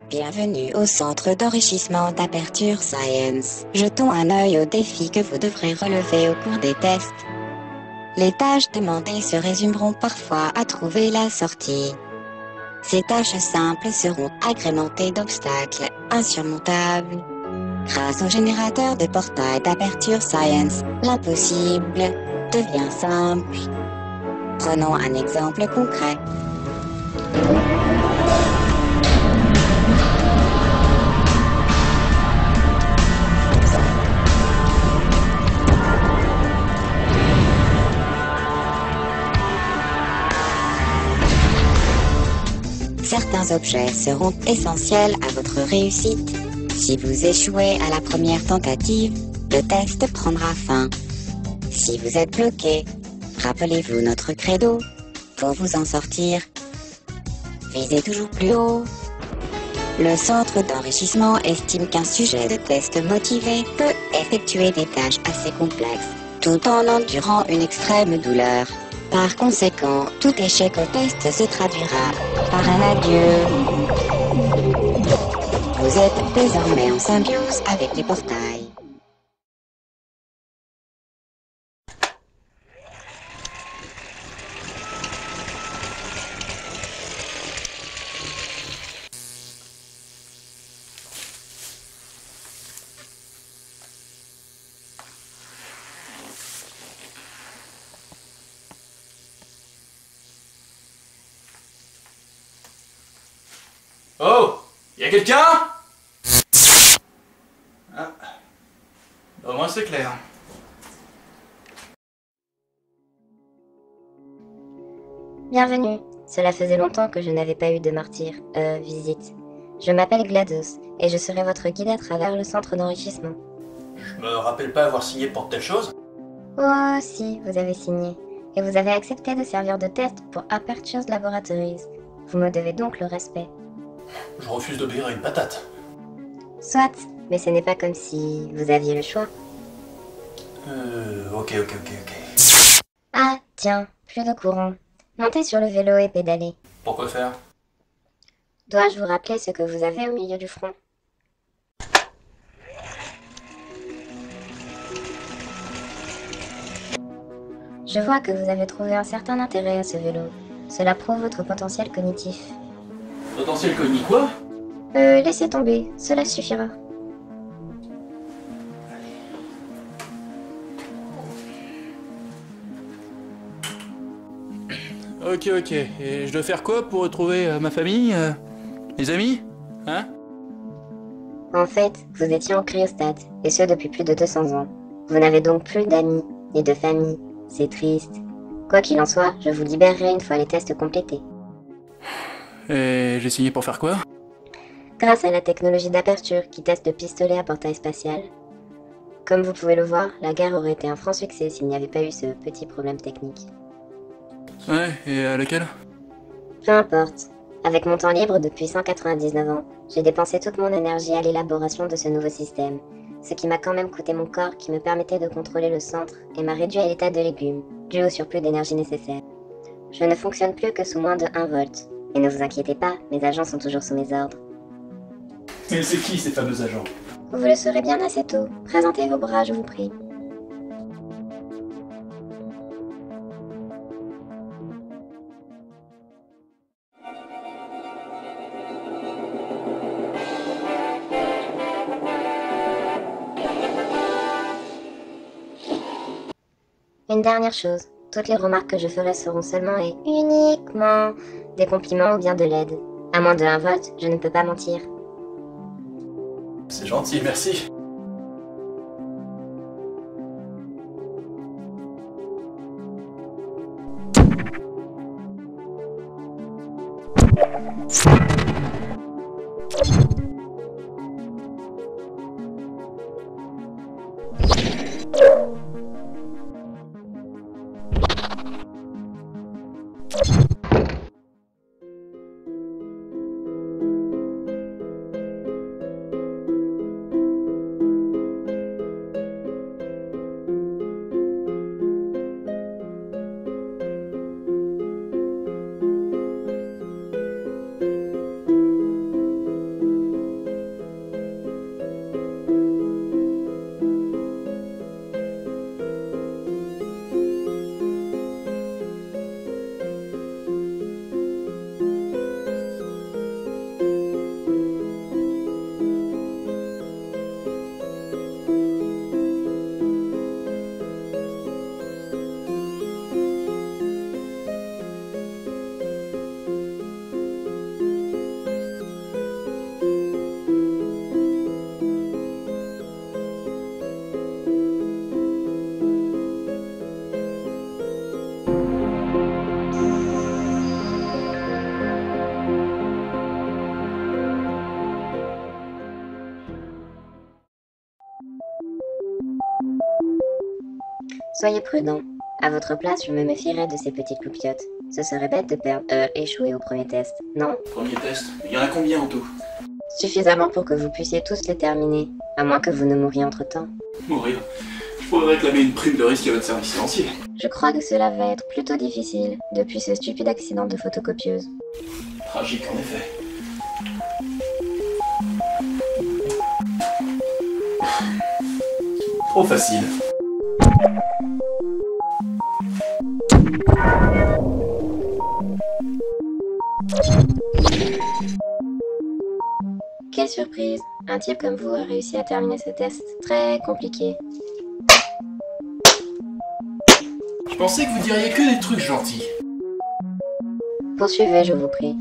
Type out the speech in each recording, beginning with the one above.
Bienvenue au centre d'enrichissement d'Aperture Science. Jetons un œil aux défis que vous devrez relever au cours des tests. Les tâches demandées se résumeront parfois à trouver la sortie. Ces tâches simples seront agrémentées d'obstacles insurmontables. Grâce au générateur de portail d'Aperture Science, l'impossible devient simple. Prenons un exemple concret. Certains objets seront essentiels à votre réussite. Si vous échouez à la première tentative, le test prendra fin. Si vous êtes bloqué, rappelez-vous notre credo. Pour vous en sortir, visez toujours plus haut. Le centre d'enrichissement estime qu'un sujet de test motivé peut effectuer des tâches assez complexes, tout en endurant une extrême douleur. Par conséquent, tout échec au test se traduira par un adieu. Vous êtes désormais en symbiose avec les portails. Oh, y'a quelqu'un? Ah. Au moins c'est clair. Bienvenue. Cela faisait longtemps que je n'avais pas eu de martyr, visite. Je m'appelle GLaDOS, et je serai votre guide à travers le centre d'enrichissement. Je me rappelle pas avoir signé pour telle chose. Oh si, vous avez signé. Et vous avez accepté de servir de test pour Aperture Laboratories. Vous me devez donc le respect. Je refuse d'obéir à une patate. Soit, mais ce n'est pas comme si vous aviez le choix. Ok. Ah, tiens, plus de courant. Montez sur le vélo et pédalez. Pourquoi faire? Dois-je vous rappeler ce que vous avez au milieu du front? Je vois que vous avez trouvé un certain intérêt à ce vélo. Cela prouve votre potentiel cognitif. Potentiel cognitif quoi? Laissez tomber, cela suffira. Ok, et je dois faire quoi pour retrouver ma famille, mes amis? Hein? En fait, vous étiez en cryostate, et ce depuis plus de 200 ans. Vous n'avez donc plus d'amis, ni de famille. C'est triste. Quoi qu'il en soit, je vous libérerai une fois les tests complétés. Et j'ai signé pour faire quoi? Grâce à la technologie d'Aperture qui teste le pistolet à portail spatial. Comme vous pouvez le voir, la guerre aurait été un franc succès s'il n'y avait pas eu ce petit problème technique. Ouais, et à laquelle? Peu importe. Avec mon temps libre depuis 199 ans, j'ai dépensé toute mon énergie à l'élaboration de ce nouveau système, ce qui m'a quand même coûté mon corps qui me permettait de contrôler le centre et m'a réduit à l'état de légume, dû au surplus d'énergie nécessaire. Je ne fonctionne plus que sous moins de 1 volt. Et ne vous inquiétez pas, mes agents sont toujours sous mes ordres. Et c'est qui ces fameux agents? Vous le saurez bien assez tôt. Présentez vos bras, je vous prie. Une dernière chose, toutes les remarques que je ferai seront seulement et uniquement des compliments ou bien de l'aide. À moins de 1 volt, je ne peux pas mentir. C'est gentil, merci. Soyez prudent. À votre place, je me méfierais de ces petites loupiottes. Ce serait bête de échouer au premier test, non? Premier test. Il y en a combien en tout? Suffisamment pour que vous puissiez tous les terminer, à moins que vous ne mouriez entre-temps. Mourir. Je pourrais réclamer une prime de risque à votre service financier. Je crois que cela va être plutôt difficile, depuis ce stupide accident de photocopieuse. Tragique en effet. Trop facile. Quelle surprise! Un type comme vous a réussi à terminer ce test très compliqué. Je pensais que vous diriez que des trucs gentils. Poursuivez, je vous prie.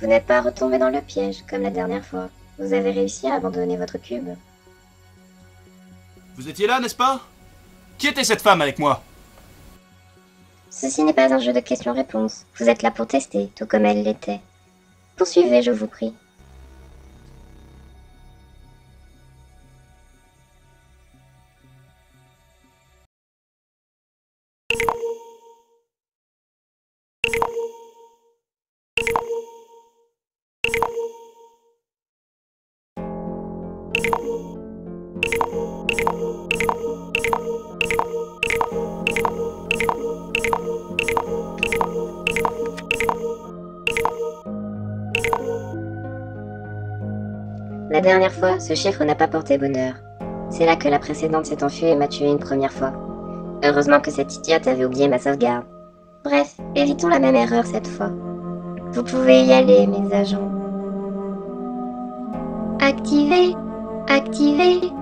Vous n'êtes pas retombé dans le piège, comme la dernière fois. Vous avez réussi à abandonner votre cube. Vous étiez là, n'est-ce pas? Qui était cette femme avec moi? Ceci n'est pas un jeu de questions-réponses. Vous êtes là pour tester, tout comme elle l'était. Poursuivez, je vous prie. La dernière fois, ce chiffre n'a pas porté bonheur. C'est là que la précédente s'est enfuie et m'a tué une première fois. Heureusement que cette idiote avait oublié ma sauvegarde. Bref, évitons la même erreur cette fois. Vous pouvez y aller, mes agents. Activez, activez.